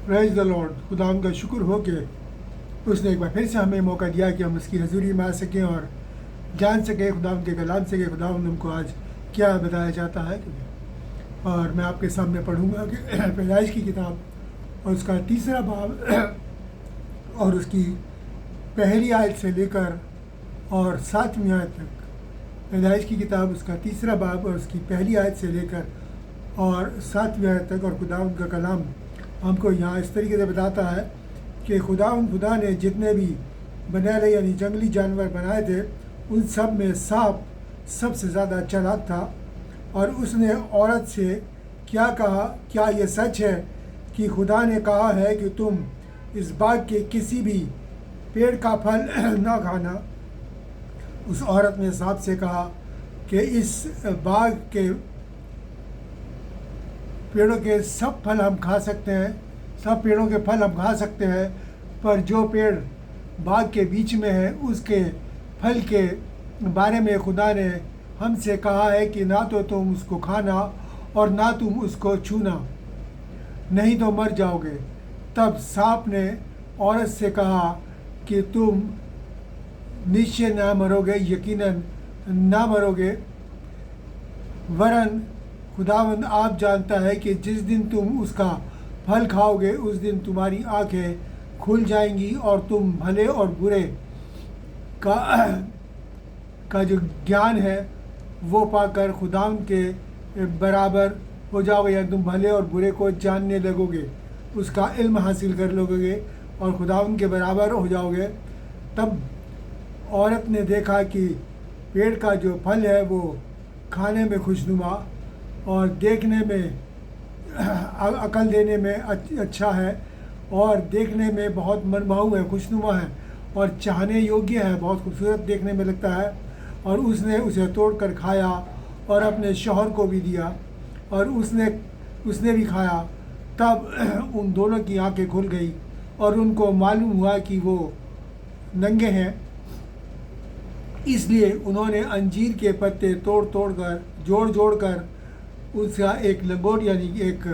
Praise the Lord. खुदा का शुक्र हो कि उसने एक बार फिर से हमें मौका दिया कि हम उसकी हजूरी में आ सकें और जान सकें खुदा के कलाम से कि खुदा हमको आज क्या बताया जाता है। और मैं आपके सामने पढ़ूंगा कि पैदाइश की किताब और उसका तीसरा बाब और उसकी पहली आयत से लेकर और 7वीं आयत तक। पैदाइश की किताब उसका तीसरा बाब और उसकी पहली आयत से लेकर और 7वीं आयत तक। और खुदा का कलाम हमको यहाँ इस तरीके से बताता है कि खुदा ने जितने भी बनेले यानी जंगली जानवर बनाए थे उन सब में सांप सबसे ज़्यादा चालाक था। और उसने औरत से क्या कहा, क्या ये सच है कि खुदा ने कहा है कि तुम इस बाग के किसी भी पेड़ का फल ना खाना। उस औरत ने सांप से कहा कि इस बाग के पेड़ों के सब फल हम खा सकते हैं, सब पेड़ों के फल हम खा सकते हैं, पर जो पेड़ बाग के बीच में है उसके फल के बारे में खुदा ने हमसे कहा है कि ना तो तुम उसको खाना और ना तुम उसको छूना, नहीं तो मर जाओगे। तब सांप ने औरत से कहा कि तुम निश्चय ना मरोगे, यकीनन ना मरोगे, वरन खुदावंद आप जानता है कि जिस दिन तुम उसका फल खाओगे उस दिन तुम्हारी आंखें खुल जाएंगी और तुम भले और बुरे का जो ज्ञान है वो पाकर खुदावंद के बराबर हो जाओगे, या तुम भले और बुरे को जानने लगोगे, उसका इल्म हासिल कर लोगे और खुदावंद के बराबर हो जाओगे। तब औरत ने देखा कि पेड़ का जो फल है वो खाने में खुशनुमा और देखने में अकल देने में अच्छा है और देखने में बहुत मनभाऊ है, खुशनुमा है और चाहने योग्य है, बहुत खूबसूरत देखने में लगता है। और उसने उसे तोड़कर खाया और अपने शौहर को भी दिया और उसने भी खाया। तब उन दोनों की आंखें खुल गई और उनको मालूम हुआ कि वो नंगे हैं। इसलिए उन्होंने अंजीर के पत्ते तोड़ कर जोड़ कर उसका एक लंगोट यानी एक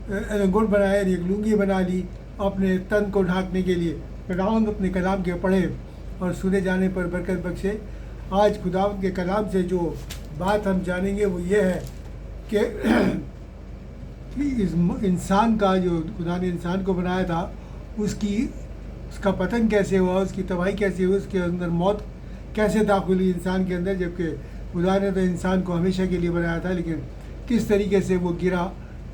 लंगोट बनाया, एक लुंगी बना ली अपने तन को ढांकने के लिए। खुदावंद अपने कलाम के पढ़े और सुने जाने पर बरकत बख्शे। आज खुदावंद के कलाम से जो बात हम जानेंगे वो ये है कि इस इंसान का जो खुदा ने इंसान को बनाया था उसका पतन कैसे हुआ, उसकी तबाही कैसे हुई, उसके अंदर मौत कैसे दाखिल हुई इंसान के अंदर, जबकि खुदा ने तो इंसान को हमेशा के लिए बनाया था। लेकिन किस तरीके से वो गिरा,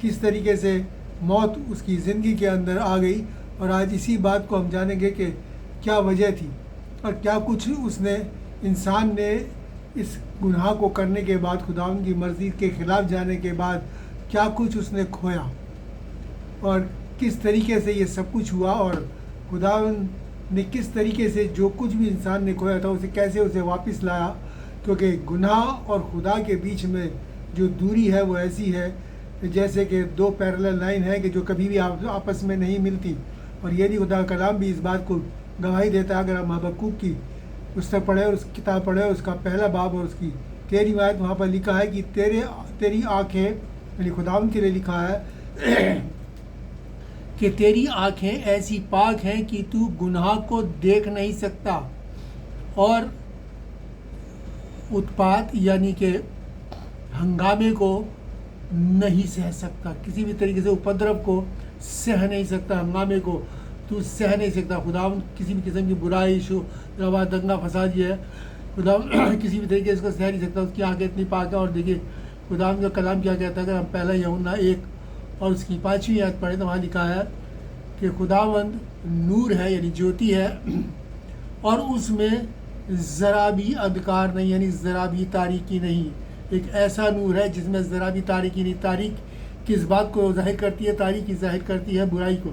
किस तरीके से मौत उसकी ज़िंदगी के अंदर आ गई। और आज इसी बात को हम जानेंगे कि क्या वजह थी और क्या कुछ उसने इंसान ने इस गुनाह को करने के बाद, खुदावंद की मर्ज़ी के ख़िलाफ़ जाने के बाद क्या कुछ उसने खोया और किस तरीके से ये सब कुछ हुआ और खुदावंद ने किस तरीके से जो कुछ भी इंसान ने खोया था उसे कैसे उसे वापस लाया। क्योंकि गुनाह और खुदा के बीच में जो दूरी है वो ऐसी है जैसे कि दो पैरेलल लाइन है कि जो कभी भी आपस में नहीं मिलती। और ये भी खुदा का कलाम भी इस बात को गवाही देता है। अगर आप हबक्कूक की पुस्तक पढ़े और उस किताब पढ़े, उसका पहला बाब और उसकी 13वीं आयत, वहाँ पर लिखा है कि तेरी आँखें, यानी खुदावंद के लिए लिखा है कि तेरी आँखें ऐसी पाक हैं कि तू गुनाह को देख नहीं सकता और उत्पात यानी कि हंगामे को नहीं सह सकता, किसी भी तरीके से उपद्रव को सह नहीं सकता, हंगामे को तू सह नहीं सकता। खुदावंद किसी भी किस्म की बुराई, रवा, दंगा फसाद है खुदावंद किसी भी तरीके से इसको सह नहीं सकता। उसकी आंखें इतनी पाक है। और देखिए खुदावंद का कलाम क्या कहता है। अगर हम पहला यूहन्ना 1 और उसकी 5वीं आयत पढ़े तो वहाँ लिखा है कि खुदावंद नूर है यानी ज्योति है और उसमें ज़रा भी अंधकार नहीं, यानी ज़रा भी तारीकी नहीं। एक ऐसा नूर है जिसमें ज़रा भी तारीकी नहीं। तारीक किस बात को जाहिर करती है? तारीकी जाहिर करती है बुराई को,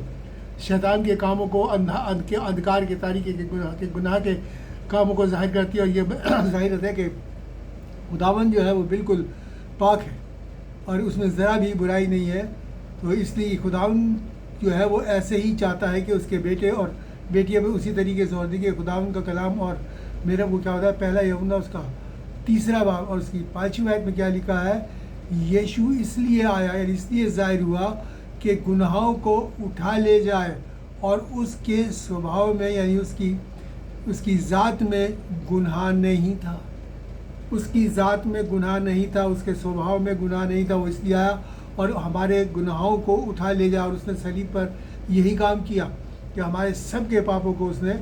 शैतान के कामों को, अंधकार के, तारीकी के, गुनाह के कामों को जाहिर करती है। और ये जाहिर है कि खुदावंद जो है वो बिल्कुल पाक है और उसमें ज़रा भी बुराई नहीं है। तो इसलिए खुदावंद जो है वो ऐसे ही चाहता है कि उसके बेटे और बेटियां भी उसी तरीके से। और देखिए खुदावंद का कलाम और मेरा वो क्या होता है, पहला यूहन्ना उसका 3रा बाब और उसकी 5वीं आयत में क्या लिखा है, यीशु इसलिए आया, यानी इसलिए ज़ाहिर हुआ के गुनाहों को उठा ले जाए और उसके स्वभाव में यानी उसकी ज़ात में गुनाह नहीं था, उसकी ज़ात में गुनाह नहीं था, उसके स्वभाव में गुनाह नहीं था। वो इसलिए आया और हमारे गुनाहों को उठा ले जाए। और उसने सलीब पर यही काम किया कि हमारे सब के पापों को उसने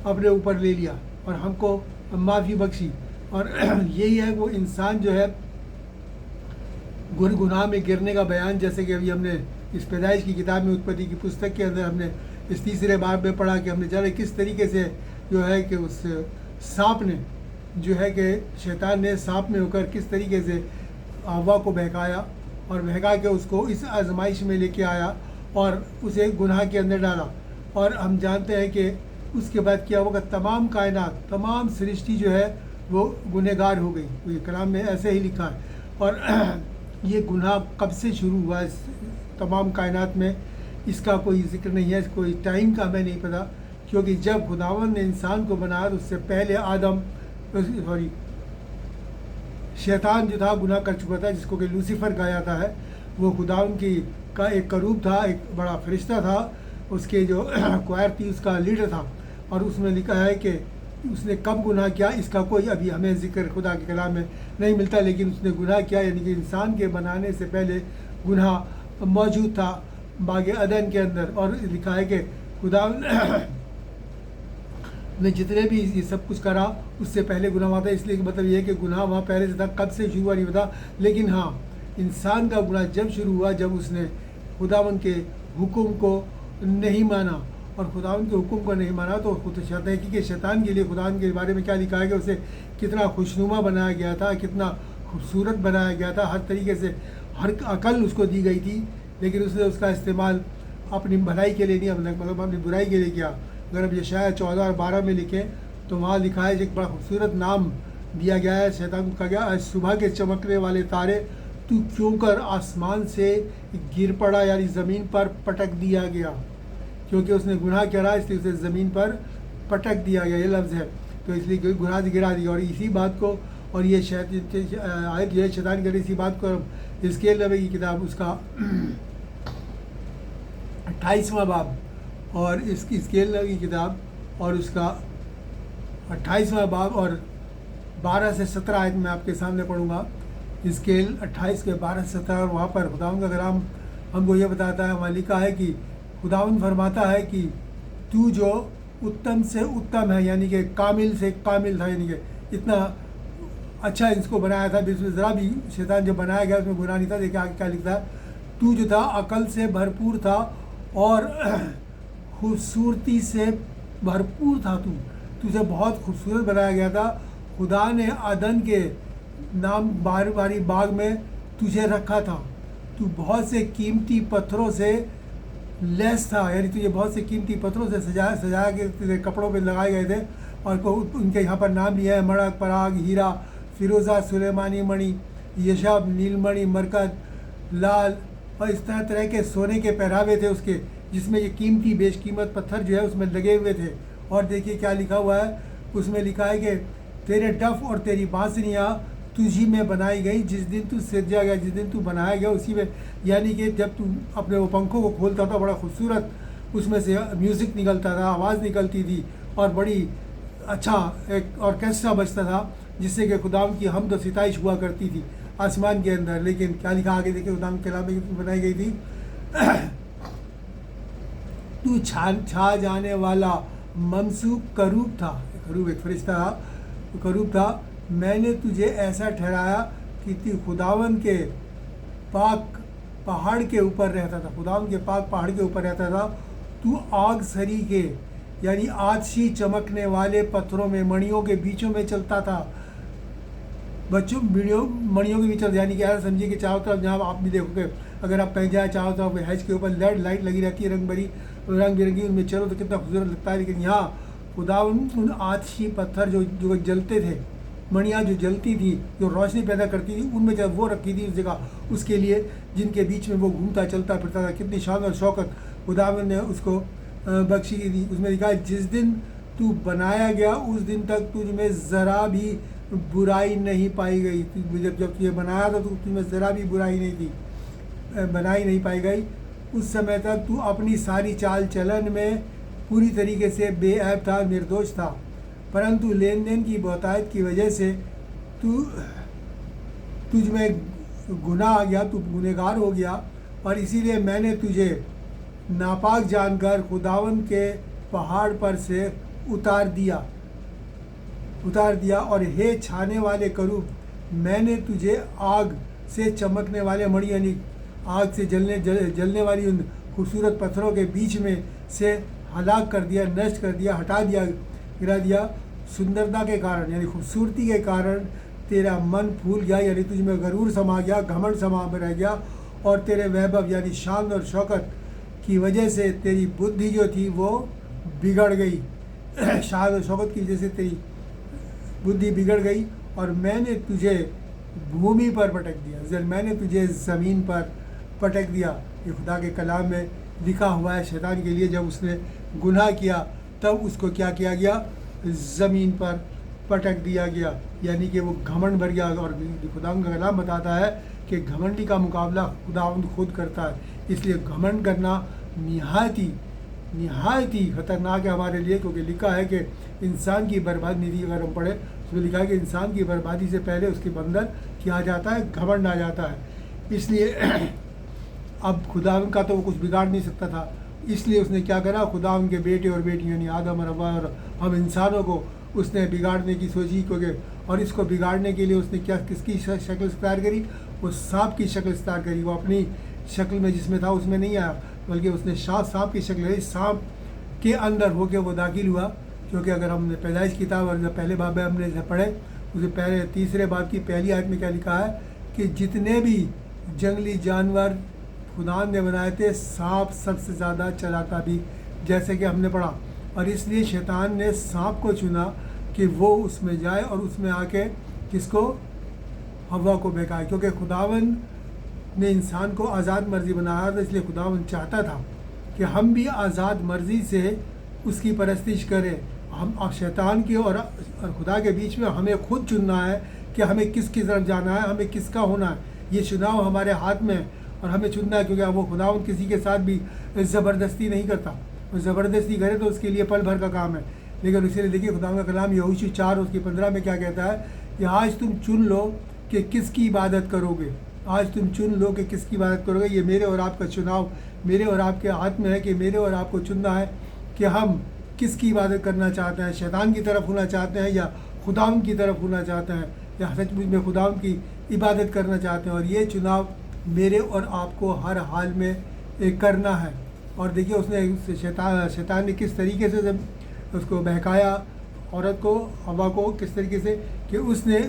अपने ऊपर ले लिया और हमको माफ़ी बख्शी। और यही है वो इंसान जो है गुनाह में गिरने का बयान, जैसे कि अभी हमने इस पैदाइश की किताब में, उत्पत्ति की पुस्तक के अंदर हमने इस तीसरे बाब में पढ़ा कि हमने जाने किस तरीके से जो है कि उस सांप ने जो है कि शैतान ने सांप में होकर किस तरीके से हव्वा को बहकाया और बहका के उसको इस आजमाइश में लेके आया और उसे गुनाह के अंदर डाला। और हम जानते हैं कि उसके बाद क्या होगा, तमाम कायनात, तमाम सृष्टि जो है वो गुनहगार हो गई। तो ये कलाम में ऐसे ही लिखा है। और ये गुनाह कब से शुरू हुआ इस तमाम कायनात में, इसका कोई जिक्र नहीं है, कोई टाइम का हमें नहीं पता, क्योंकि जब खुदावन ने इंसान को बनाया तो उससे पहले आदम शैतान जो था गुनाह कर चुका था, जिसको कि लूसीफर कहा जाता है। वो खुदावन का एक करूब था, एक बड़ा फरिश्ता था, उसके जो क्वायर थी उसका लीडर था। और उसमें लिखा है कि उसने कब गुनाह किया इसका कोई अभी हमें जिक्र खुदा के कलाम में नहीं मिलता, लेकिन उसने गुनाह किया, यानी कि इंसान के बनाने से पहले गुनाह मौजूद था बाग अदन के अंदर। और लिखा है कि खुदा ने जितने भी ये सब कुछ करा उससे पहले गुनाह हुआ था। इसलिए मतलब ये है कि गुनाह वहाँ पहले से था, कब से शुरू हुआ नहीं पता। लेकिन हाँ, इंसान का गुनाह जब शुरू हुआ जब उसने खुदावन के हुक्म को नहीं माना। और खुदावन के हुक्म को नहीं माना तो खुद शैतान के शैतान के लिए खुदावन के बारे में क्या लिखा है कि उसे कितना खुशनुमा बनाया गया था, कितना खूबसूरत बनाया गया था, हर तरीके से हर अकल उसको दी गई थी, लेकिन उसने उसका इस्तेमाल अपनी भलाई के लिए नहीं, मतलब अपनी बुराई के लिए किया। अगर अब यशायाह 14 और 12 में लिखें तो वहाँ लिखा है एक बड़ा खूबसूरत नाम दिया गया है। शैतान को कहा गया, आज सुबह के चमकने वाले तारे तू क्यों कर आसमान से गिर पड़ा, यानी ज़मीन पर पटक दिया गया, क्योंकि उसने गुनाह करा इसलिए उसे ज़मीन पर पटक दिया गया, ये लफ्ज़ है। तो इसलिए गुनाह से गिरा दिया। और इसी बात को, और ये आयत जो है शैतान करे इसी बात को हिजकीएल नबी की किताब उसका 28वां बाब और इसकी हिजकीएल नबी की किताब और उसका 28वां बाब और 12 से 17 आयत में आपके सामने पढ़ूंगा। हिजकीएल 28 के 12 से 17, और वहाँ पर खुदावंद का कलाम हमको ये बताता है, वहाँ लिखा है कि खुदावंद फरमाता है कि तू जो उत्तम से उत्तम है, यानी कि कामिल से कामिल था, यानी कि इतना अच्छा इसको बनाया था, इसमें ज़रा भी शैतान जो बनाया गया उसमें गुनाह नहीं था। देखिए आगे क्या लिखता है, तू जो था अकल से भरपूर था और खूबसूरती से भरपूर था, तुझे बहुत खूबसूरत बनाया गया था। खुदा ने अदन के नाम बारी बाग में तुझे रखा था, तू बहुत से कीमती पत्थरों से लैस था, यानी तुझे बहुत से कीमती पत्थरों से सजाया के तेरे कपड़ों पे लगाए गए थे। और उनके यहाँ पर नाम भी है, मणक, पराग, हीरा, फिरोज़ा, सुलेमानी मणि, यशब, नीलमणि, मरकत, लाल, और इस तरह तरह के सोने के पहरावे थे उसके, जिसमें ये कीमती बेशकीमत पत्थर जो है उसमें लगे हुए थे। और देखिए क्या लिखा हुआ है, उसमें लिखा है कि तेरे डफ और तेरी बांसुरियाँ तुझी में बनाई गई, जिस दिन तू सिरजा गया, जिस दिन तू बनाया गया उसी में, यानी कि जब तू अपने वो पंखों को खोलता था बड़ा खूबसूरत उसमें से म्यूज़िक निकलता था, आवाज़ निकलती थी और बड़ी अच्छा एक ऑर्केस्ट्रा बजता था, जिससे कि खुदाम की हमद व सिताइश हुआ करती थी आसमान के अंदर। लेकिन क्या लिखा आगे देखिए, खुदाम के कलाम में बनाई गई थी, तू छा जाने वाला ममसूक करूब था, करूब एक फरिश्ता था, करूब था, मैंने तुझे ऐसा ठहराया कि तू खुदावन के पाक पहाड़ के ऊपर रहता था, खुदावन के पाक पहाड़ के ऊपर रहता था। तू आग सरी के यानी आतशी चमकने वाले पत्थरों में मणियों के बीचों में चलता था, बच्चों मणियों के बीच, यानी कि ऐसा समझिए कि चारों तरफ जहाँ आप भी देखोगे, अगर आप कहीं जाए चारों तरफ हैज के ऊपर लाइट लगी रहती है रंग बिरंगी, उनमें चलो तो कितना खूबसूरत लगता है। लेकिन यहाँ खुदा उन आतशी पत्थर जो जलते थे, मणियाँ जो जलती थी, जो रोशनी पैदा करती थी, उनमें जब वो रखी थी उस जगह उसके लिए, जिनके बीच में वो घूमता चलता फिरता था। कितनी शान और शौकत खुदावन ने उसको बख्शी की थी। उसमें लिखा है, जिस दिन तू बनाया गया उस दिन तक तुझ में ज़रा भी बुराई नहीं पाई गई। जब तुझे बनाया था तो तुझ में ज़रा भी बुराई नहीं थी, बनाई नहीं पाई गई। उस समय तक तू अपनी सारी चाल चलन में पूरी तरीके से बेऐब था, निर्दोष था, परंतु लेन देन की बहुतायत की वजह से तुझ में गुनाह आ गया, तू गुनहगार हो गया, और इसीलिए मैंने तुझे नापाक जानकर खुदावन के पहाड़ पर से उतार दिया। और हे छाने वाले करूब, मैंने तुझे आग से चमकने वाले मणि यानी आग से जलने वाली उन खूबसूरत पत्थरों के बीच में से हलाक कर दिया, नष्ट कर दिया, हटा दिया, गिरा दिया। सुंदरता के कारण यानी खूबसूरती के कारण तेरा मन फूल गया, यानी तुझ में गरूर समा गया, घमंड समा में रह गया, और तेरे वैभव यानी शान और शौकत की वजह से तेरी बुद्धि जो थी वो बिगड़ गई। शान और शौकत की वजह से तेरी बुद्धि बिगड़ गई, और मैंने तुझे भूमि पर पटक दिया, मैंने तुझे ज़मीन पर पटक दिया। ये खुदा के कलाम में लिखा हुआ है। शैतान के लिए जब उसने गुनाह किया तब उसको क्या किया गया, ज़मीन पर पटक दिया गया, यानी कि वो घमंड भर गया। और खुदा का कलाम बताता है कि घमंडी का मुकाबला खुदावंद खुद करता है, इसलिए घमंड करना निहायत ही खतरनाक है हमारे लिए, क्योंकि लिखा है कि इंसान की बर्बादी नीति अगर हम पढ़े उसमें लिखा है कि इंसान की बर्बादी से पहले उसके अंदर क्या आ जाता है, घमंड आ जाता है। इसलिए अब खुदावंद का तो वो कुछ बिगाड़ नहीं सकता था, इसलिए उसने क्या करा, खुदावंद के बेटे और बेटी यानी आदम और हव्वा और हम इंसानों को उसने बिगाड़ने की सोची, क्योंकि और इसको बिगाड़ने के लिए उसने क्या किसकी शक्ल इख्तियार करी, वो सांप की शक्ल इख्तियार करी। वो अपनी शक्ल में जिसमें था उसमें नहीं आया, बल्कि उसने सांप की शक्ल ली, सांप के अंदर होकर वो दाखिल हुआ। क्योंकि अगर हमने पैदाइश किताब और पहले बाब में हमने पढ़े, उसे पहले तीसरे बाब की पहली आयत में क्या लिखा है कि जितने भी जंगली जानवर खुदा ने बनाए थे, सांप सबसे ज़्यादा चलाता भी, जैसे कि हमने पढ़ा। और इसलिए शैतान ने सांप को चुना कि वो उसमें जाए और उसमें आके किसको, हवा को बहकाए, क्योंकि खुदावन ने इंसान को आज़ाद मर्जी बनाया था। इसलिए खुदावन चाहता था कि हम भी आज़ाद मर्जी से उसकी परस्तिश करें। हम अब शैतान के और खुदा के बीच में हमें खुद चुनना है कि हमें किसकी तरफ जाना है, हमें किसका होना है। ये चुनाव हमारे हाथ में है और हमें चुनना है, क्योंकि वो खुदावन किसी के साथ भी ज़बरदस्ती नहीं करता। वो ज़बरदस्ती करे तो उसके लिए पल भर का काम है। लेकिन इसीलिए देखिए खुदा का कलाम यहोशू 4:15 में क्या कहता है कि आज तुम चुन लो कि किसकी इबादत करोगे। आज तुम चुन लो कि किसकी इबादत करोगे। ये मेरे और आपका चुनाव मेरे और आपके हाथ में है कि मेरे और आपको चुनना है कि हम किसकी इबादत करना चाहते हैं, शैतान की तरफ होना चाहते हैं या खुदावंद की तरफ होना चाहते हैं, या सचमुच में खुदावंद की इबादत करना चाहते हैं। और ये चुनाव मेरे और आपको हर हाल में करना है। और देखिए उसने शैतान ने किस तरीके से उसको बहकाया, औरत को, हवा को, किस तरीके से कि उसने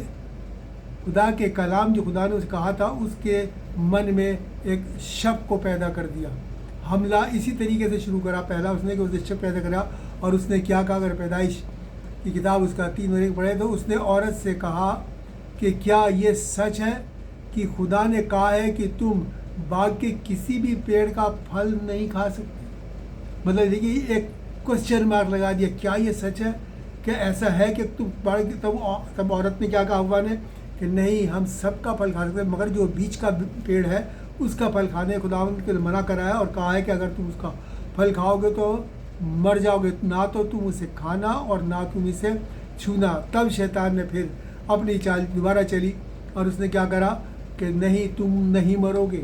खुदा के कलाम जो खुदा ने उसे कहा था उसके मन में एक शक को पैदा कर दिया। हमला इसी तरीके से शुरू करा। पहला उसने कि उसने शक पैदा करा, और उसने क्या कहा, अगर पैदाइश की किताब उसका 3 पढ़े तो उसने औरत से कहा कि क्या ये सच है कि खुदा ने कहा है कि तुम बाग के किसी भी पेड़ का फल नहीं खा सकते। मतलब देखिए एक क्वेश्चन मार्क लगा दिया, क्या ये सच है, क्या ऐसा है कि तुम तब औरत ने क्या कहा, हव्वा ने, कि नहीं हम सबका फल खा सकते हैं, मगर जो बीच का पेड़ है उसका फल खाने खुदावंद के मना कराया और कहा है कि अगर तुम उसका फल खाओगे तो मर जाओगे, ना तो तुम उसे खाना और ना तुम इसे छूना। तब शैतान ने फिर अपनी चाल दोबारा चली और उसने क्या करा कि नहीं, तुम नहीं मरोगे,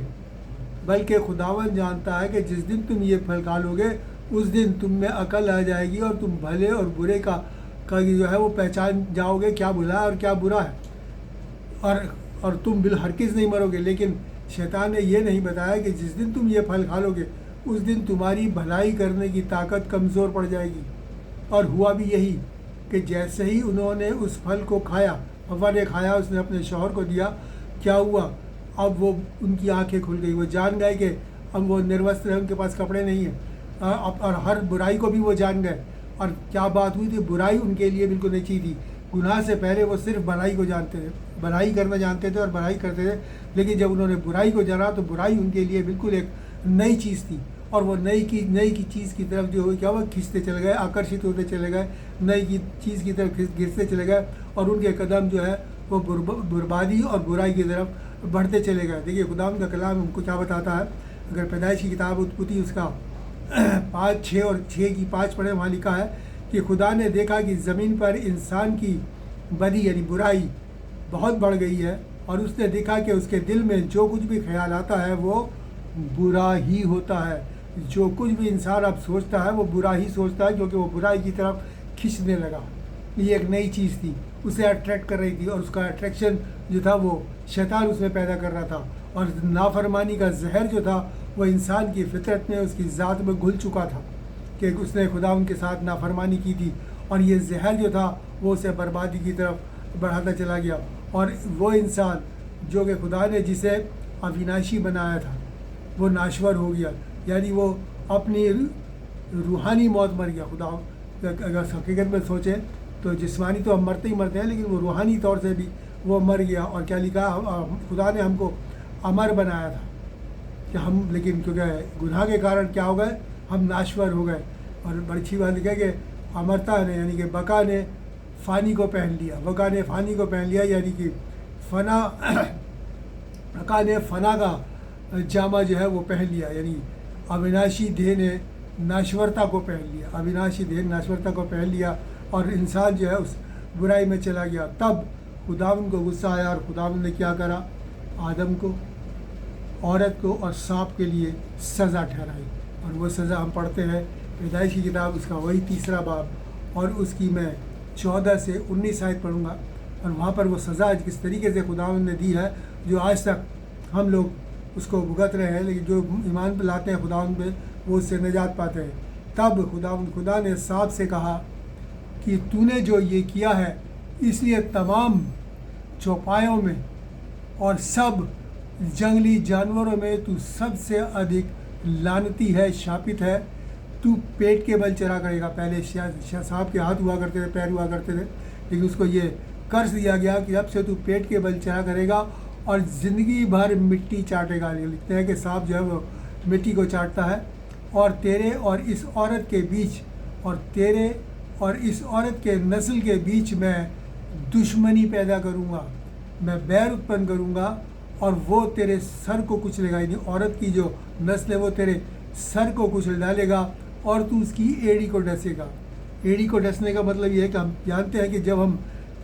बल्कि खुदावंद जानता है कि जिस दिन तुम ये फल खा लोगे उस दिन तुम में अकल आ जाएगी और तुम भले और बुरे का जो है वो पहचान जाओगे, क्या भला है और क्या बुरा है, और तुम हरगिज़ नहीं मरोगे। लेकिन शैतान ने ये नहीं बताया कि जिस दिन तुम ये फल खा लोगे उस दिन तुम्हारी भलाई करने की ताकत कमज़ोर पड़ जाएगी। और हुआ भी यही कि जैसे ही उन्होंने उस फल को खाया, हव्वा ने खाया, उसने अपने शौहर को दिया, क्या हुआ, अब वो उनकी आंखें खुल गई। वो जान गए कि अब वो निर्वस्त्र है, उनके पास कपड़े नहीं हैं, और हर बुराई को भी वो जान गए। और क्या बात हुई थी, बुराई उनके लिए बिल्कुल नहीं चाहिए थी। गुनाह से पहले वो सिर्फ भलाई को जानते थे, भलाई करना जानते थे और भलाई करते थे। लेकिन जब उन्होंने बुराई को जाना तो बुराई उनके लिए बिल्कुल एक नई चीज़ थी, और वो नई की चीज़ की तरफ जो क्या हुआ, खींचते चले गए, आकर्षित होते चले गए, नई की चीज़ की तरफ गिरते चले गए, और उनके कदम जो है वो बर्बादी और बुराई की तरफ बढ़ते चले गए। देखिए खुदा का कलाम हमको क्या बताता है, अगर पैदाइश की किताब उत्पत्ति उसका 5:6 और 6:5 पढ़े, वहाँ लिखा है कि खुदा ने देखा कि ज़मीन पर इंसान की बदी यानी बुराई बहुत बढ़ गई है, और उसने देखा कि उसके दिल में जो कुछ भी ख्याल आता है वो बुरा ही होता है। जो कुछ भी इंसान अब सोचता है वो बुरा ही सोचता है, क्योंकि वो बुराई की तरफ खींचने लगा। ये एक नई चीज़ थी, उसे अट्रैक्ट कर रही थी, और उसका अट्रैक्शन जो था वो शैतान उसमें पैदा कर रहा था। और नाफरमानी का जहर जो था वो इंसान की फितरत में, उसकी ज़ात में घुल चुका था कि उसने खुदा उनके साथ नाफरमानी की थी, और ये जहर जो था वो उसे बर्बादी की तरफ बढ़ाता चला गया। और वो इंसान जो कि खुदा ने जिसे अविनाशी बनाया था वो नाश्वर हो गया, यानी वो अपनी रूहानी मौत मर गया। खुदा अगर हकीकत में सोचें तो जिस्मानी तो हम मरते ही मरते हैं, लेकिन वो रूहानी तौर से भी वो मर गया। और क्या लिखा, खुदा ने हमको अमर बनाया था कि हम, लेकिन क्योंकि गुनाह के कारण क्या हो गए, हम नाश्वर हो गए। और बड़ी अच्छी बात लिखा कि अमरता ने यानी कि बका ने फ़ानी को पहन लिया, बका ने फ़ानी को पहन लिया, यानी कि फ़ना बका ने फ़ना का जामा जो है वो पहन लिया, यानी अविनाशी देह ने नाश्वरता को पहन लिया, अविनाशी देह नाश्वरता को पहन लिया, और इंसान जो है उस बुराई में चला गया। तब खुदावंद को गुस्सा आया, और खुदावंद ने क्या करा, आदम को, औरत को और सांप के लिए सज़ा ठहराई। और वो सज़ा हम पढ़ते हैं पैदाइश की किताब उसका वही 3 बाब, और उसकी मैं 14 से 19 आयत पढ़ूँगा। और वहाँ पर वो सज़ा किस तरीके से खुदावंद ने दी है, जो आज तक हम लोग उसको भुगत रहे हैं, लेकिन जो ईमान पे लाते हैं खुदावंद पे वो उससे निजात पाते हैं। तब खुदा ने सांप से कहा कि तूने जो ये किया है, इसलिए तमाम चौपायों में और सब जंगली जानवरों में तू सबसे अधिक लानती है, शापित है। तू पेट के बल चरा करेगा। पहले सांप के हाथ हुआ करते थे, पैर हुआ करते थे, लेकिन उसको ये कर्ज दिया गया कि अब से तू पेट के बल चरा करेगा और ज़िंदगी भर मिट्टी चाटेगा। लिखते हैं कि सांप जो है वो मिट्टी को चाटता है। और तेरे और इस औरत के बीच, और तेरे और इस औरत के नस्ल के बीच मैं दुश्मनी पैदा करूँगा, मैं बैर उत्पन्न करूँगा, और वो तेरे सर को कुचलेगा। यानी औरत की जो नस्ल है वो तेरे सर को कुचल डालेगा, और तू उसकी एड़ी को डसेगा। एड़ी को डसने का मतलब ये है कि हम जानते हैं कि जब हम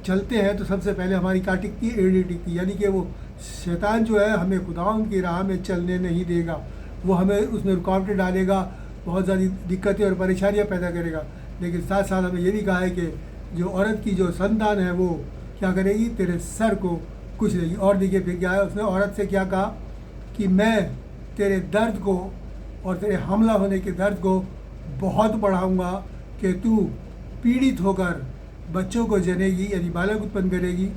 चलते हैं तो सबसे पहले हमारी क्या टिकती है, एड़ी टिकती है। यानी कि वो शैतान जो है हमें खुदावंद की राह में चलने नहीं देगा, वो हमें उसमें रुकावटें डालेगा, बहुत ज़्यादा दिक्कतें और परेशानियाँ पैदा करेगा। लेकिन साथ साथ हमें ये भी कहा है कि जो औरत की जो संतान है वो क्या करेगी, तेरे सर को कुचलेगी। और देखिए फिर क्या है, उसने औरत से क्या कहा कि मैं तेरे दर्द को और तेरे हमला होने के दर्द को बहुत बढ़ाऊंगा, कि तू पीड़ित होकर बच्चों को जनेगी, यानी बालक उत्पन्न करेगी,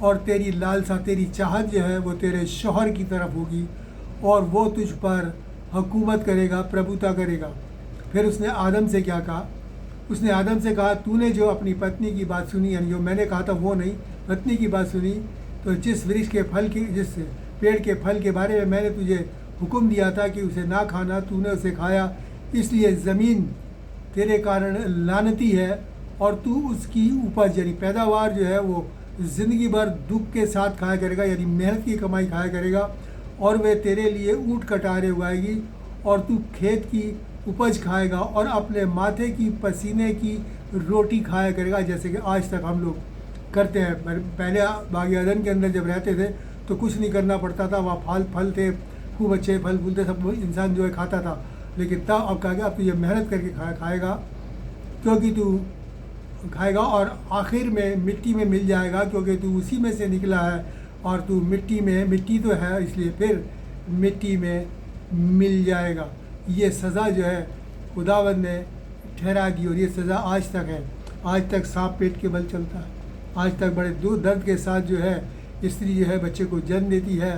और तेरी लालसा, तेरी चाहत जो है वो तेरे शौहर की तरफ होगी, और वो तुझ पर हुकूमत करेगा, प्रभुता करेगा। फिर उसने आदम से क्या कहा, उसने आदम से कहा तूने जो अपनी पत्नी की बात सुनी, यानी जो मैंने कहा था वो नहीं, पत्नी की बात सुनी, तो जिस वृक्ष के फल की, जिस पेड़ के फल के बारे में मैंने तुझे हुक्म दिया था कि उसे ना खाना, तूने उसे खाया, इसलिए ज़मीन तेरे कारण लानती है, और तू उसकी उपज यानी पैदावार जो है वो ज़िंदगी भर दुख के साथ खाया करेगा, यानी मेहनत की कमाई खाया करेगा, और वे तेरे लिए ऊँट कटारे उगाएगी, और तू खेत की उपज खाएगा, और अपने माथे की पसीने की रोटी खाया करेगा, जैसे कि आज तक हम लोग करते हैं। पहले बाग अदन के अंदर जब रहते थे तो कुछ नहीं करना पड़ता था, वहाँ फल थे, खूब अच्छे फल फूल थे, सब इंसान जो है खाता था। लेकिन तब अब कहा गया अब तू ये मेहनत करके खाएगा, क्योंकि तू खाएगा और आखिर में मिट्टी में मिल जाएगा, क्योंकि तू उसी में से निकला है, और तू मिट्टी में, मिट्टी तो है इसलिए फिर मिट्टी में मिल जाएगा। ये सज़ा जो है खुदावंद ने ठहरा दी, और ये सज़ा आज तक है। आज तक सांप पेट के बल चलता है, आज तक बड़े दर्द के साथ जो है स्त्री जो है बच्चे को जन्म देती है,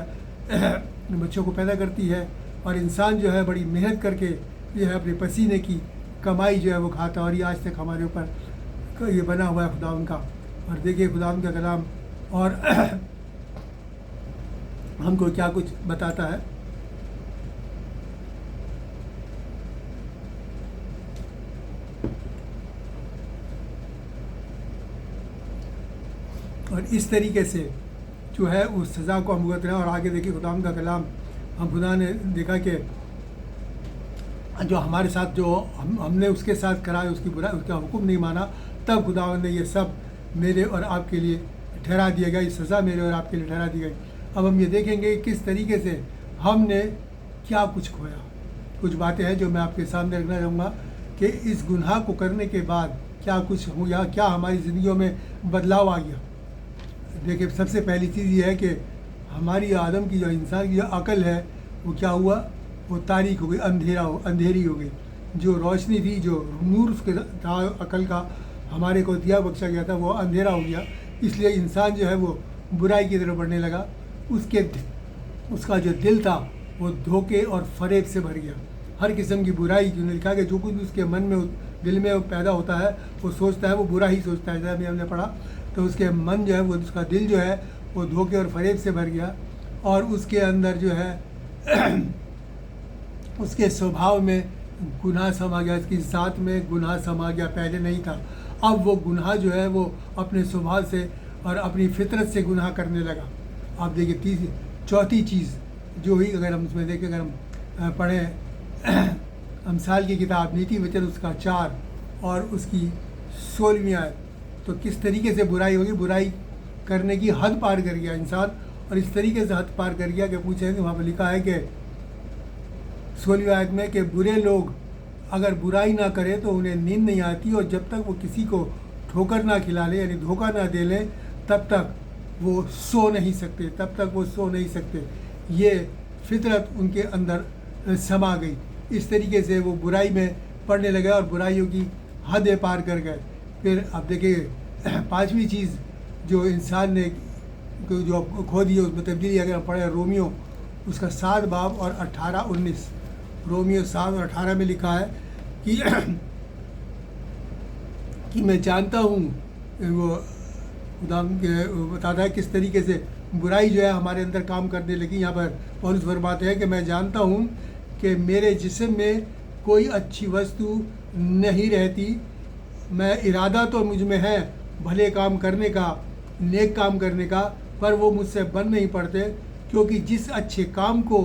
बच्चों को पैदा करती है, और इंसान जो है बड़ी मेहनत करके जो है अपने पसीने की कमाई जो है वो खाता है। और ये आज तक हमारे ऊपर ये बना हुआ है खुदावंद का। और देखिए खुदावंद का कलाम और हमको क्या कुछ बताता है। और इस तरीके से जो है उस सज़ा को हम भुगत रहे हैं। और आगे देखिए खुदावंद का कलाम, हम खुदा ने देखा कि जो हमारे साथ जो हमने उसके साथ कराया, उसकी बुराई, उसका हुक्म नहीं माना, तब खुदावंद ने ये सब मेरे और आपके लिए ठहरा दिया गया, ये सज़ा मेरे और आपके लिए ठहरा दी गई। अब हम ये देखेंगे किस तरीके से हमने क्या कुछ खोया। कुछ बातें हैं जो मैं आपके सामने रखना चाहूँगा कि इस गुनाह को करने के बाद क्या कुछ हुआ, क्या हमारी ज़िंदगियों में बदलाव आ गया। देखिए, सबसे पहली चीज़ ये है कि हमारी आदम की जो इंसान की जो अकल है वो क्या हुआ, वो तारीक हो गई, अंधेरी हो गई। जो रोशनी थी, जो नूर उसके था अकल का हमारे को दिया बख्शा गया था, वो अंधेरा हो गया। इसलिए इंसान जो है वो बुराई की तरफ बढ़ने लगा। उसका जो दिल था वो धोखे और फरेब से भर गया। हर किस्म की बुराई, जो लिखा कि जो कुछ भी उसके मन में दिल में पैदा होता है वो सोचता है, वो बुरा ही सोचता है। जैसे हमने पढ़ा तो उसके मन जो है वो, उसका दिल जो है वो धोखे और फरेब से भर गया। और उसके अंदर जो है उसके स्वभाव में गुनाह समा गया, इसकी ज़ात में गुनाह समा गया, पहले नहीं था। अब वो गुनाह जो है वो अपने स्वभाव से और अपनी फितरत से गुनाह करने लगा। आप देखिए, चौथी चीज़ जो हुई, अगर हम उसमें देखें, अगर हम पढ़ें अमसाल की किताब नीति वचन उसका 4 और उसकी 16वीं आयत, तो किस तरीके से बुराई होगी। बुराई करने की हद पार कर गया इंसान, और इस तरीके से हद पार कर गया कि पूछेंगे, वहाँ पर लिखा है कि 16वीं आयत में कि बुरे लोग अगर बुराई ना करें तो उन्हें नींद नहीं आती, और जब तक वो किसी को ठोकर ना खिला ले, यानी धोखा ना दे लें, तब तक वो सो नहीं सकते। ये फितरत उनके अंदर समा गई। इस तरीके से वो बुराई में पड़ने लगे और बुराइयों की हदें पार कर गए। फिर आप देखिए, 5वीं चीज़ जो इंसान ने जो खो दी है, उसमें तब्दीली अगर हम पढ़े रोमियो उसका 7 बाब और 18-19, रोमियो 7 और 18 में लिखा है कि मैं जानता हूँ, वो खुदा बताता है किस तरीके से बुराई जो है हमारे अंदर काम करने लगी। यहाँ पर पौलुस फरमाते हैं कि मैं जानता हूँ कि मेरे जिस्म में कोई अच्छी वस्तु नहीं रहती। मैं इरादा तो मुझ में है भले काम करने का, नेक काम करने का, पर वो मुझसे बन नहीं पड़ते, क्योंकि जिस अच्छे काम को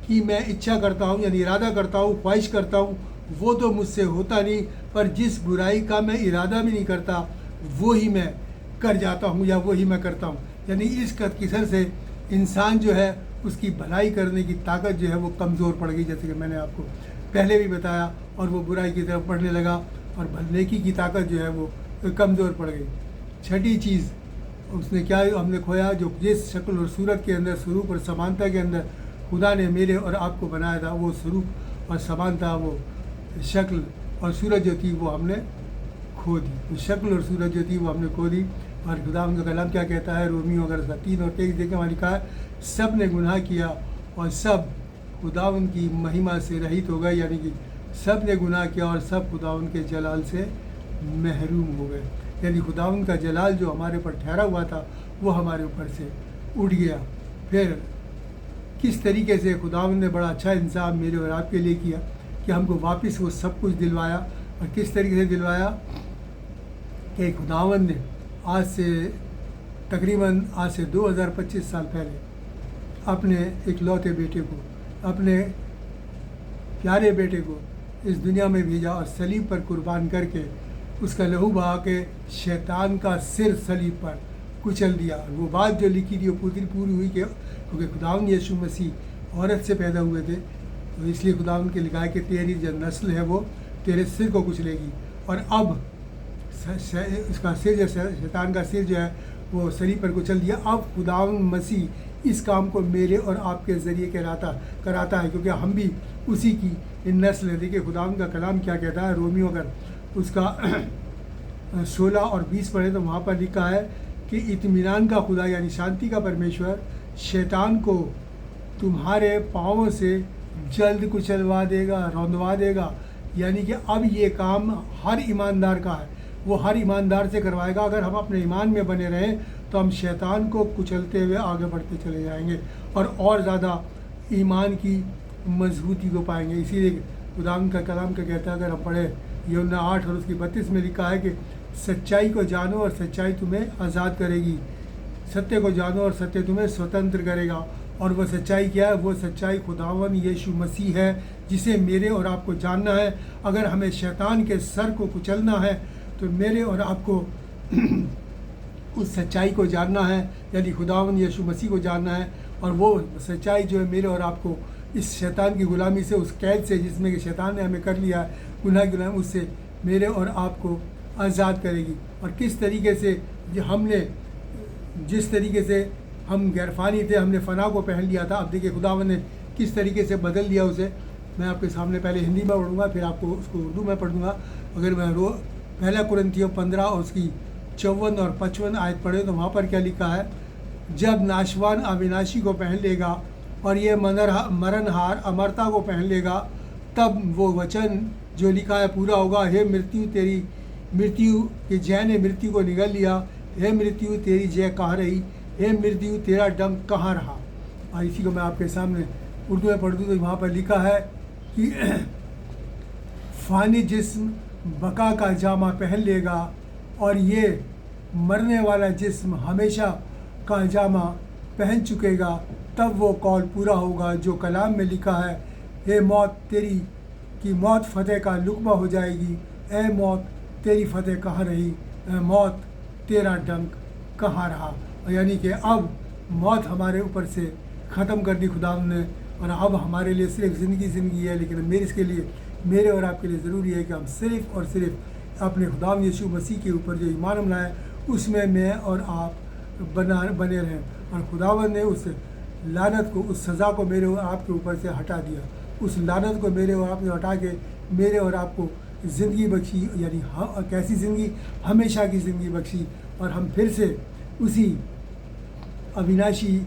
कि मैं इच्छा करता हूँ, यानी इरादा करता हूँ, ख्वाहिश करता हूँ, वो तो मुझसे होता नहीं, पर जिस बुराई का मैं इरादा भी नहीं करता वो ही मैं कर जाता हूँ, या वो ही मैं करता हूँ। यानी इस किसर से इंसान जो है उसकी भलाई करने की ताकत जो है वो कमज़ोर पड़ गई, जैसे कि मैंने आपको पहले भी बताया, और वो बुराई की तरफ बढ़ने लगा और नेकी की ताकत जो है वो कमज़ोर पड़ गई। छठी चीज़ उसने क्या हमने खोया, जो जिस शक्ल और सूरत के अंदर, स्वरूप और समानता के अंदर खुदा ने मेरे और आपको बनाया था, वो स्वरूप और समानता, वो शक्ल और सूरत जो थी वो हमने खो दी। वो शक्ल और सूरत जो थी वो हमने खो दी। और खुदा उनका कलाम क्या कहता है, रोमियो अगर 3 और 23 देखें, वहाँ लिखा है, सब ने गुनाह किया और सब खुदा उनकी महिमा से रहित हो गए। यानी कि सब ने गुनाह किया और सब खुदा उनके जलाल से महरूम हो गए। यानी खुदा उनका जलाल जो हमारे ऊपर ठहरा हुआ था वो हमारे ऊपर से उठ गया। फिर किस तरीके से खुदावंद ने बड़ा अच्छा इंसाफ मेरे और आपके लिए किया कि हमको वापस वो सब कुछ दिलवाया। और किस तरीके से दिलवाया कि खुदावंद ने आज से 2025 साल पहले अपने इकलौते बेटे को, अपने प्यारे बेटे को इस दुनिया में भेजा और सलीब पर कुर्बान करके उसका लहू बहा के शैतान का सिर सलीब पर कुचल दिया। वो बात जो लिखी थी वो पूरी हुई कि क्योंकि खुदावंद यीशु मसीह औरत से पैदा हुए थे, तो इसलिए खुदावंद के लिखा है कि तेरी जो नस्ल है वो तेरे सिर को कुचलेगी। और अब उसका सिर जो शैतान का सिर जो है वो सलीब पर कुचल दिया। अब खुदावंद मसीह इस काम को मेरे और आपके ज़रिए कराता है, क्योंकि हम भी उसी की नस्ल है। देखिए खुदावंद का कलाम क्या कहता है, रोमियो अगर उसका 16 और 20 पढ़े तो वहाँ पर लिखा है कि इत्मीनान का खुदा यानी शांति का परमेश्वर शैतान को तुम्हारे पाँवों से जल्द कुचलवा देगा, रौंदवा देगा। यानी कि अब ये काम हर ईमानदार का है, वो हर ईमानदार से करवाएगा। अगर हम अपने ईमान में बने रहें तो हम शैतान को कुचलते हुए आगे बढ़ते चले जाएंगे और ज़्यादा ईमान की मजबूती को पाएंगे। इसीलिए खुदावंद का कलाम का कहता है, अगर हम पढ़े यूहन्ना 8 और उसकी 32 में लिखा है कि सच्चाई को जानो और सच्चाई तुम्हें आज़ाद करेगी, सत्य को जानो और सत्य तुम्हें स्वतंत्र करेगा। और वो सच्चाई क्या है? वो सच्चाई खुदावन यीशु मसीह है, जिसे मेरे और आपको जानना है। अगर हमें शैतान के सर को कुचलना है तो मेरे और आपको उस सच्चाई को जानना है, यानी खुदावन यीशु मसीह को जानना है। और वो सच्चाई जो है मेरे और आपको इस शैतान की गुलामी से, उस कैद से जिसमें कि शैतान ने हमें कर लिया है, गुनाह की गुलामी, उससे मेरे और आपको आज़ाद करेगी। और किस तरीके से जिस तरीके से हम गैरफानी थे, हमने फ़ना को पहन लिया था, अब देखिए खुदावन ने किस तरीके से बदल दिया उसे। मैं आपके सामने पहले हिंदी में पढ़ूंगा, फिर आपको उसको उर्दू में पढ़ दूँगा। अगर मैं पहला कुरिन्थियों 15 और उसकी 54 और 55 आयत पढ़े तो वहाँ पर क्या लिखा है? जब नाशवान अविनाशी को पहन लेगा और ये मरणहार अमरता को पहन लेगा, तब वो वचन जो लिखा है पूरा होगा, हे मृत्यु तेरी मृत्यु के जय ने मृत्यु को निगल लिया, हे मृत्यु तेरी जय कहाँ रही, हे मृत्यु तेरा डंक कहाँ रहा। और इसी को मैं आपके सामने उर्दू में पढ़ दूँ तो वहाँ पर लिखा है कि फ़ानी जिस्म बका का जामा पहन लेगा और ये मरने वाला जिस्म हमेशा का जामा पहन चुकेगा, तब वो कौल पूरा होगा जो कलाम में लिखा है, हे मौत तेरी की मौत फतेह का लुक़मा हो जाएगी, ए मौत तेरी फतेह कहाँ रही, ए मौत तेरा डंक कहाँ रहा। यानी कि अब मौत हमारे ऊपर से ख़त्म कर दी खुदा ने, और अब हमारे लिए सिर्फ ज़िंदगी है। लेकिन इसके लिए मेरे और आपके लिए ज़रूरी है कि हम सिर्फ़ और सिर्फ अपने खुदा यीशु मसीह के ऊपर जो ईमान हम लाए, उसमें मैं और आप बने रहें। और खुदावन ने उस लानत को, उस सज़ा को मेरे और आपके ऊपर से हटा दिया। उस लानत को मेरे और आपने हटा के मेरे और आपको ज़िंदगी बख्शी, यानी कैसी ज़िंदगी? हमेशा की ज़िंदगी बख्शी। और हम फिर से उसी अविनाशी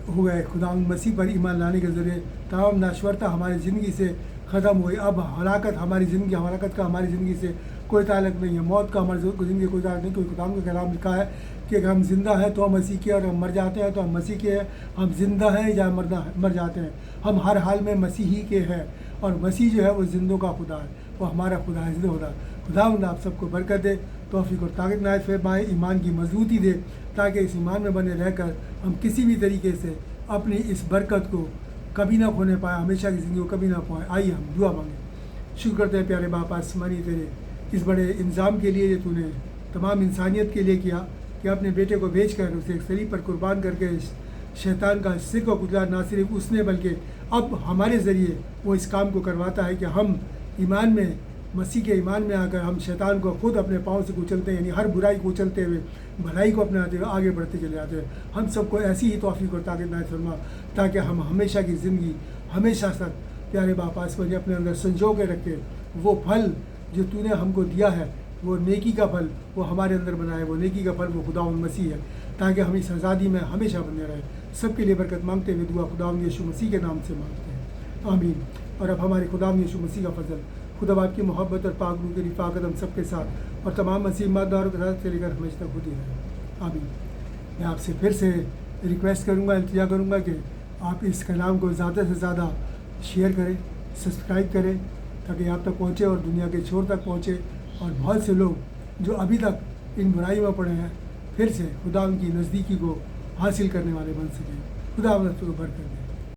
हो गए। खुदा मसीह पर ईमान लाने के ज़रिए तमाम नाश्वरता हमारी ज़िंदगी से ख़त्म हुई। अब हलाकत हमारी ज़िंदगी, हलाकत का हमारी ज़िंदगी से कोई ताल्लुक नहीं है। मौत का हमारी ज़िंदगी कोई ताल्लुक नहीं, क्योंकि खुदा का कलाम लिखा है कि अगर हम जिंदा हैं तो हम मसीह के, और हम मर जाते हैं तो हम मसीह के हैं। हम जिंदा हैं या मर जाते हैं, हम हर हाल में मसीही के हैं। और मसीह जो है वो जिंदों का खुदा है, वो हमारा खुदा है, जिंदा खुदा। खुदा आप सबको बरकत दे, तौफीक और ताकत नायत फरमाए, ईमान की मजबूती दे, ताकि इस ईमान में बने रहकर हम किसी भी तरीके से अपनी इस बरकत को कभी ना खोने पाए, हमेशा की ज़िंदगी को कभी ना पाए। आइए हम दुआ मांगें। शुक्र करते हैं प्यारे बाप आसमानी तेरे इस बड़े इंतज़ाम के लिए जो तूने तमाम इंसानियत के लिए किया, कि अपने बेटे को भेजकर उसे एक सलीब पर कुर्बान करके शैतान का सिर को कुचला। ना सिर्फ उसने बल्कि अब हमारे ज़रिए वो इस काम को करवाता है कि हम ईमान में, मसीह के ईमान में आकर हम शैतान को खुद अपने पाँव से कुचलते हैं, यानी हर बुराई को कुचलते हुए भलाई को अपनाते हुए आगे बढ़ते चले जाते हैं। हम सबको ऐसी ही तौफीक और ताकत नायत फरमा, ताकि हम हमेशा की ज़िंदगी हमेशा तक प्यारे बाप आसमानी अपने अंदर संजो के रखे। वो फल जो तूने हमको दिया है, वो नेकी का फल, वो हमारे अंदर बनाए। वो नेकी का फल वो खुदा मसीह है, ताकि हम इस आज़ादी में हमेशा बने रहें। सबके लिए बरकत मांगते हुए दुआ खुदा यीशु मसीह के नाम से मांगते हैं, आमीन। और अब हमारे खुदा यीशु मसीह का फजल, खुदा बाप की मोहब्बत और पाक रूह की रिफ़ाक़त हम सबके साथ और तमाम मसीह इमानदारों के साथ से लेकर हमेशा तक होती रहे, आमीन। मैं आपसे फिर से रिक्वेस्ट करूँगा, इल्तिजा करूँगा कि आप इस कलाम को ज़्यादा से ज़्यादा शेयर करें, सब्सक्राइब करें, ताकि आप तक पहुँचे और दुनिया के छोर तक पहुँचे, और बहुत से लोग जो अभी तक इन बुराई में पड़े हैं फिर से खुदा उनकी नज़दीकी को हासिल करने वाले बन सकें। खुदा आप सबको बरकत दे।